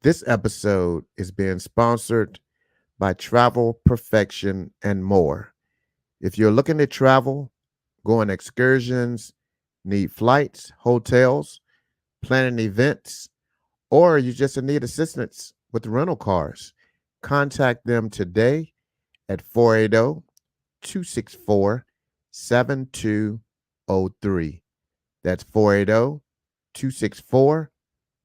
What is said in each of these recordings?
This episode is being sponsored by Travel Perfection and more. If you're looking to travel, go on excursions, need flights, hotels, planning events, or you just need assistance with rental cars, contact them today at 480 264 7203. That's 480 264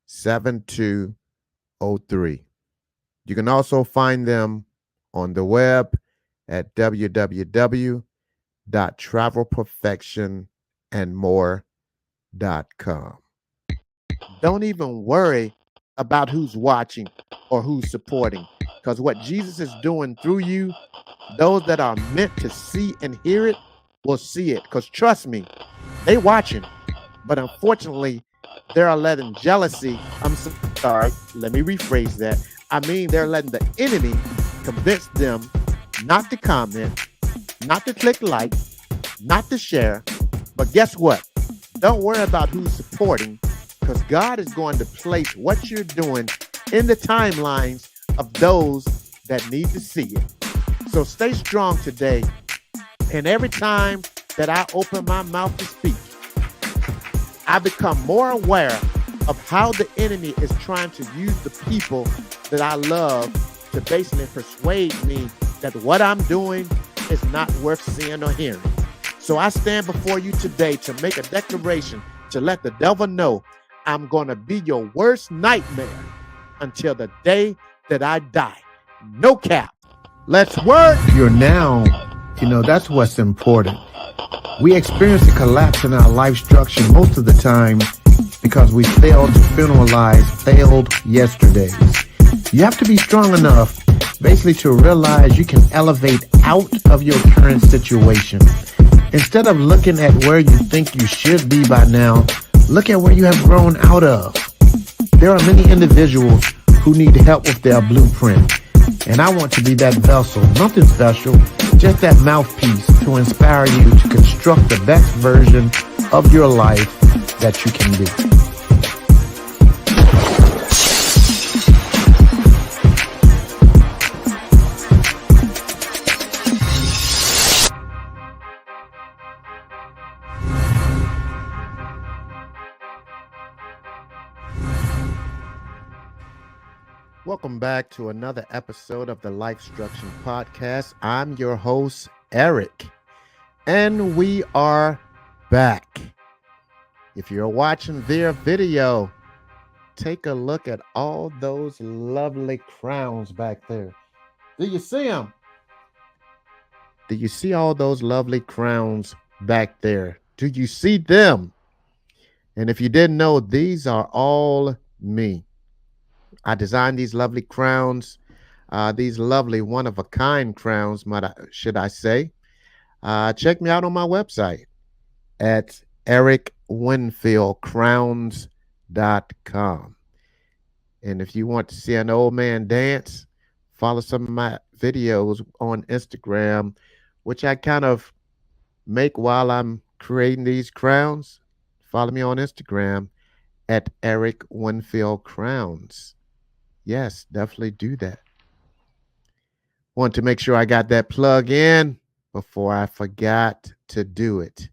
7203. You can also find them on the web at www.travelperfectionandmore.com. Don't even worry about who's watching or who's supporting, because what Jesus is doing through you, those that are meant to see and hear it will see it. Because trust me, they watching, but unfortunately, they're letting jealousy. I'm sorry, let me rephrase that. I mean, they're letting the enemy convince them not to comment, not to click like, not to share. But guess what? Don't worry about who's supporting, because God is going to place what you're doing in the timelines of those that need to see it. So stay strong today. And every time that I open my mouth to speak, I become more aware of how the enemy is trying to use the people that I love to basically persuade me that what I'm doing is not worth seeing or hearing. So I stand before you today to make a declaration to let the devil know I'm going to be your worst nightmare until the day that I die. No cap. Let's work. You're now, that's what's important. We experience a collapse in our life structure most of the time because we failed to funeralize failed yesterdays. You have to be strong enough basically to realize you can elevate out of your current situation. Instead of looking at where you think you should be by now, look at where you have grown out of. There are many individuals who need help with their blueprint, and I want to be that vessel, nothing special, just that mouthpiece to inspire you to construct the best version of your life that you can be. Welcome back to another episode of the LifeStruction podcast. I'm your host, Eric, and we are back. If you're watching their video, take a look at all those lovely crowns back there. Do you see them? Do you see all those lovely crowns back there? Do you see them? And if you didn't know, these are all me. I designed these lovely crowns, these lovely one-of-a-kind crowns, should I say. Check me out on my website at ericwinfieldcrowns.com. And if you want to see an old man dance, follow some of my videos on Instagram, which I kind of make while I'm creating these crowns. Follow me on Instagram at Eric Winfield Crowns. Yes, definitely do that. Want to make sure I got that plug in before I forgot to do it,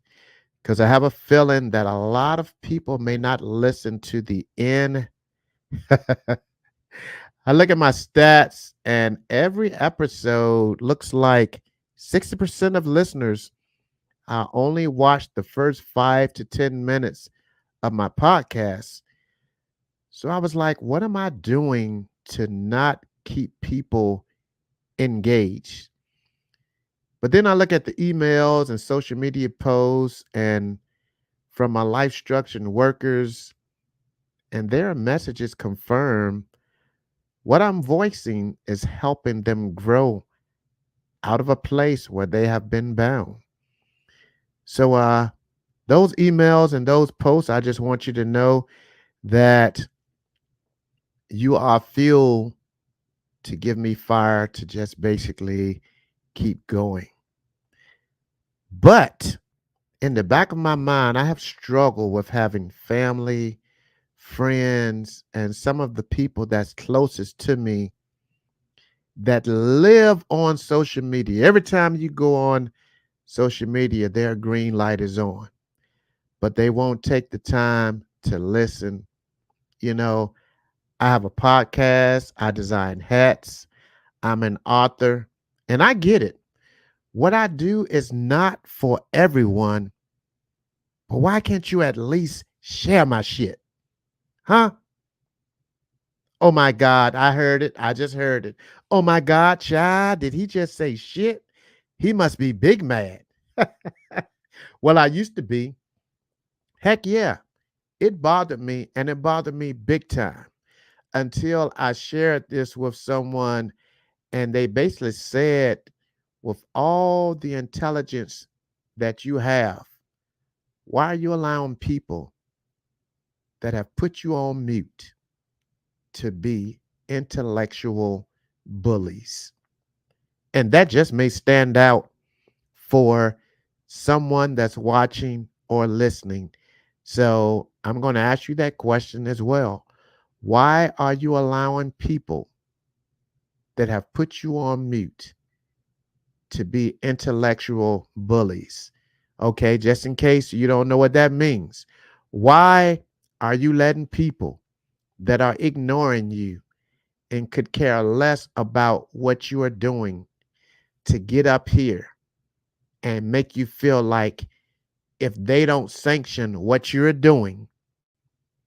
because I have a feeling that a lot of people may not listen to the end. I look at my stats, and every episode looks like 60% of listeners only watch the first 5 to 10 minutes of my podcast. So I was like, what am I doing to not keep people engaged? But then I look at the emails and social media posts and from my LifeStruction workers, and their messages confirm what I'm voicing is helping them grow out of a place where they have been bound. So those emails and those posts, I just want you to know that you are fuel to give me fire to just basically keep going. But in the back of my mind, I have struggled with having family, friends and some of the people that's closest to me that live on social media. Every time you go on social media, their green light is on, but they won't take the time to listen. You know, I have a podcast, I design hats, I'm an author, and I get it. What I do is not for everyone, but why can't you at least share my shit? Huh? Oh my God, I heard it. I just heard it. Oh my God, child, did he just say shit? He must be big mad. Well, I used to be. Heck yeah, it bothered me and it bothered me big time until I shared this with someone and they basically said, with all the intelligence that you have, why are you allowing people that have put you on mute to be intellectual bullies? And that just may stand out for someone that's watching or listening. So I'm going to ask you that question as well. Why are you allowing people that have put you on mute to be intellectual bullies? Okay, just in case you don't know what that means. Why are you letting people that are ignoring you and could care less about what you are doing to get up here and make you feel like if they don't sanction what you're doing,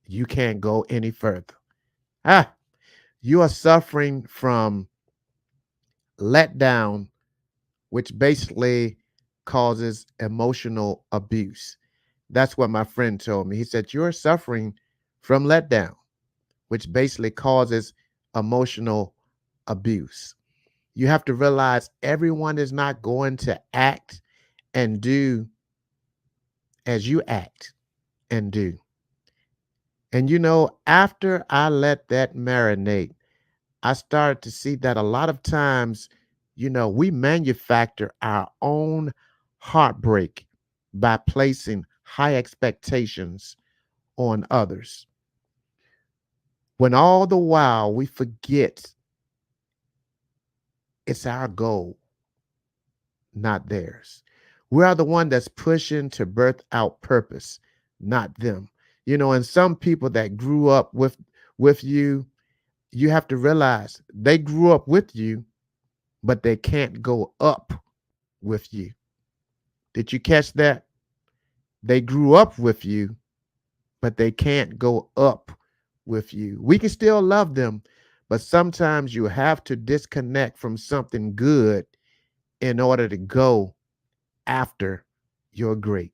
you can't go any further? Ah, you are suffering from letdown, which basically causes emotional abuse. That's what my friend told me. He said, you're suffering from letdown, which basically causes emotional abuse. You have to realize everyone is not going to act and do as you act and do. And after I let that marinate, I started to see that a lot of times, we manufacture our own heartbreak by placing high expectations on others. When all the while we forget it's our goal, not theirs. We are the one that's pushing to birth out purpose, not them. And some people that grew up with you, you have to realize they grew up with you, but they can't go up with you. Did you catch that? They grew up with you, but they can't go up with you. We can still love them, but sometimes you have to disconnect from something good in order to go after your great.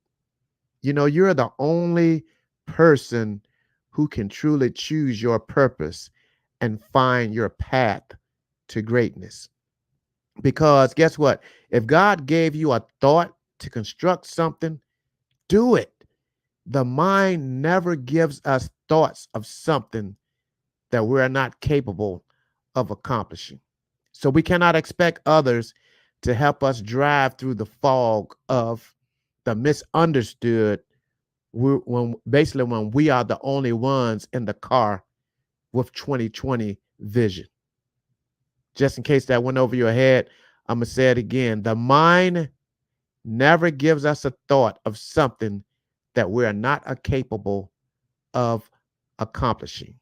You're the only person who can truly choose your purpose and find your path to greatness. Because guess what? If God gave you a thought to construct something, do it. The mind never gives us thoughts of something that we're not capable of accomplishing. So we cannot expect others to help us drive through the fog of the misunderstood when we are the only ones in the car with 2020 vision. Just in case that went over your head, I'm going to say it again. The mind never gives us a thought of something that we are not capable of accomplishing.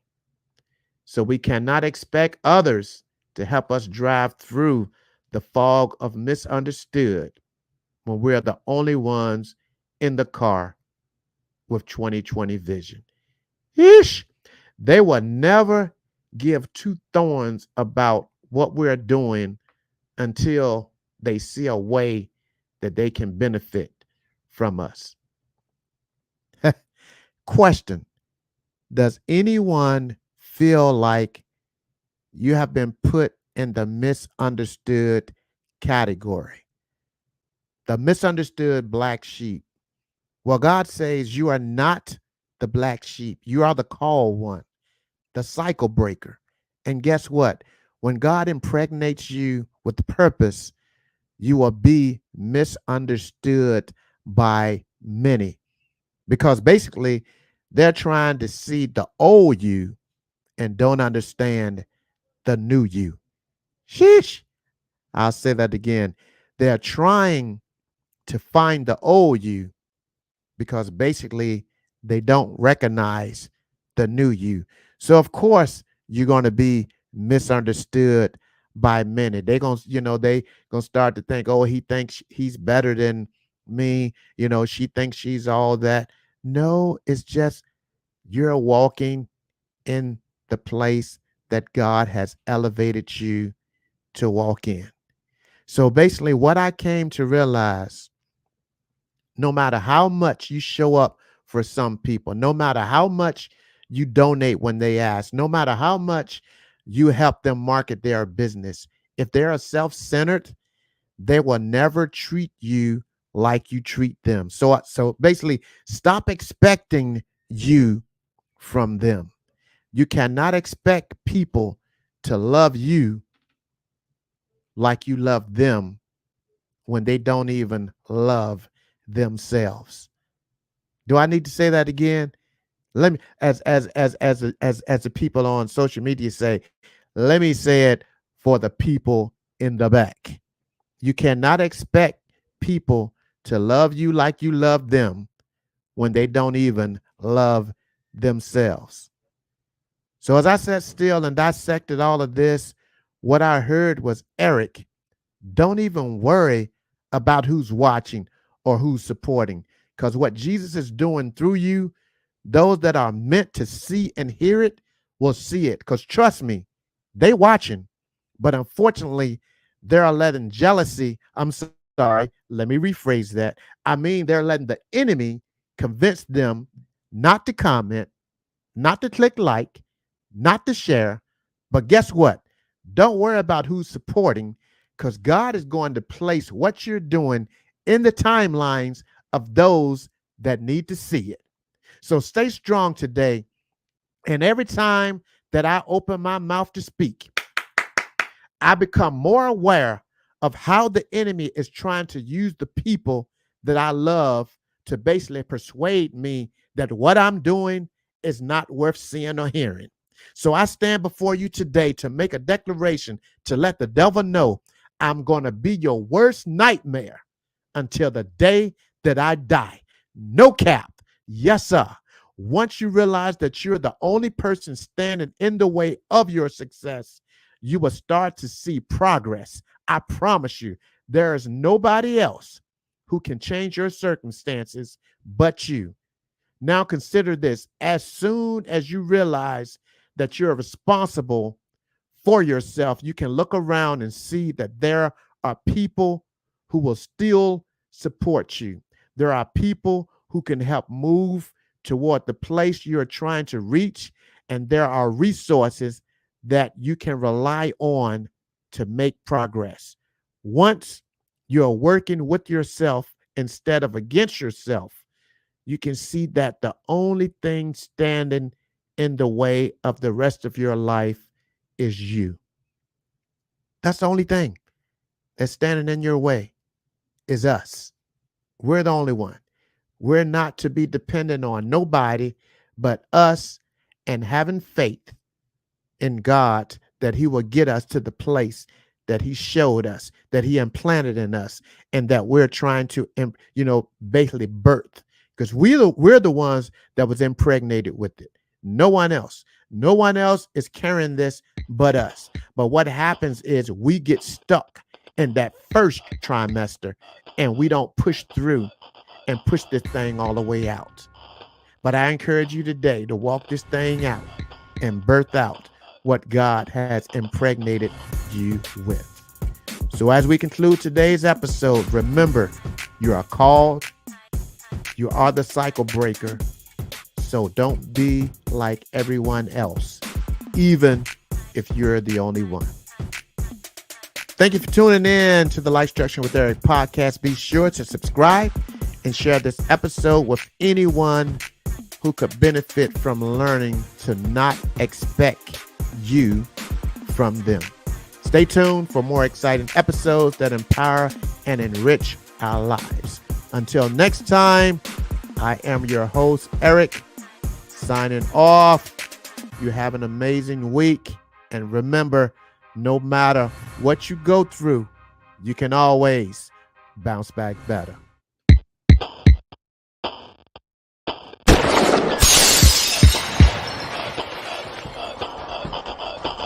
So we cannot expect others to help us drive through the fog of misunderstood when we're the only ones in the car with 2020 vision. Yeesh. They will never give two thorns about what we're doing until they see a way that they can benefit from us. Question: does anyone feel like you have been put in the misunderstood category? The misunderstood black sheep. Well, God says you are not the black sheep. You are the called one, the cycle breaker. And guess what? When God impregnates you with purpose, you will be misunderstood by many. Because basically, They're trying to see the old you and don't understand the new you. Sheesh. I'll say that again. They're trying to find the old you because basically they don't recognize the new you. So of course you're going to be misunderstood by many. They're going to, they going to start to think, oh, he thinks he's better than me. She thinks she's all that. No, it's just you're walking in the place that God has elevated you to walk in. So basically, what I came to realize, no matter how much you show up for some people, no matter how much you donate when they ask, no matter how much you help them market their business, if they're self-centered, they will never treat you like you treat them. So basically, stop expecting you from them. You cannot expect people to love you like you love them when they don't even love themselves. Do I need to say that again? Let me, as the people on social media say, let me say it for the people in the back. You cannot expect people to love you like you love them when they don't even love themselves. So as I sat still and dissected all of this, what I heard was, Eric, don't even worry about who's watching or who's supporting, because what Jesus is doing through you, those that are meant to see and hear it will see it. Because trust me, they watching, but unfortunately, they're letting jealousy. I'm sorry, let me rephrase that. I mean, they're letting the enemy convince them not to comment, not to click like, not to share. But guess what? Don't worry about who's supporting, because God is going to place what you're doing in the timelines of those that need to see it. So stay strong today. And every time that I open my mouth to speak, I become more aware of how the enemy is trying to use the people that I love to basically persuade me that what I'm doing is not worth seeing or hearing. So I stand before you today to make a declaration to let the devil know I'm going to be your worst nightmare until the day that I die. No cap. Yes, sir. Once you realize that you're the only person standing in the way of your success, you will start to see progress. I promise you, there is nobody else who can change your circumstances but you. Now consider this. As soon as you realize that you're responsible for yourself, you can look around and see that there are people who will still support you. There are people who can help move toward the place you're trying to reach, and there are resources that you can rely on to make progress. Once you're working with yourself instead of against yourself, you can see that the only thing standing in the way of the rest of your life is you. That's the only thing that's standing in your way is us. We're the only one. We're not to be dependent on nobody but us, and having faith in God that he will get us to the place that he showed us, that he implanted in us, and that we're trying to, basically birth, because we're the ones that was impregnated with it. No one else. No one else is carrying this but us. But what happens is we get stuck in that first trimester and we don't push through and push this thing all the way out. But I encourage you today to walk this thing out and birth out what God has impregnated you with. So as we conclude today's episode, remember, you are called, you are the cycle breaker. So don't be like everyone else, even if you're the only one. Thank you for tuning in to the LifeStruction with Eric podcast. Be sure to subscribe and share this episode with anyone who could benefit from learning to not expect you from them. Stay tuned for more exciting episodes that empower and enrich our lives. Until next time, I am your host, Eric. signing off. You have an amazing week. And remember, no matter what you go through, you can always bounce back better.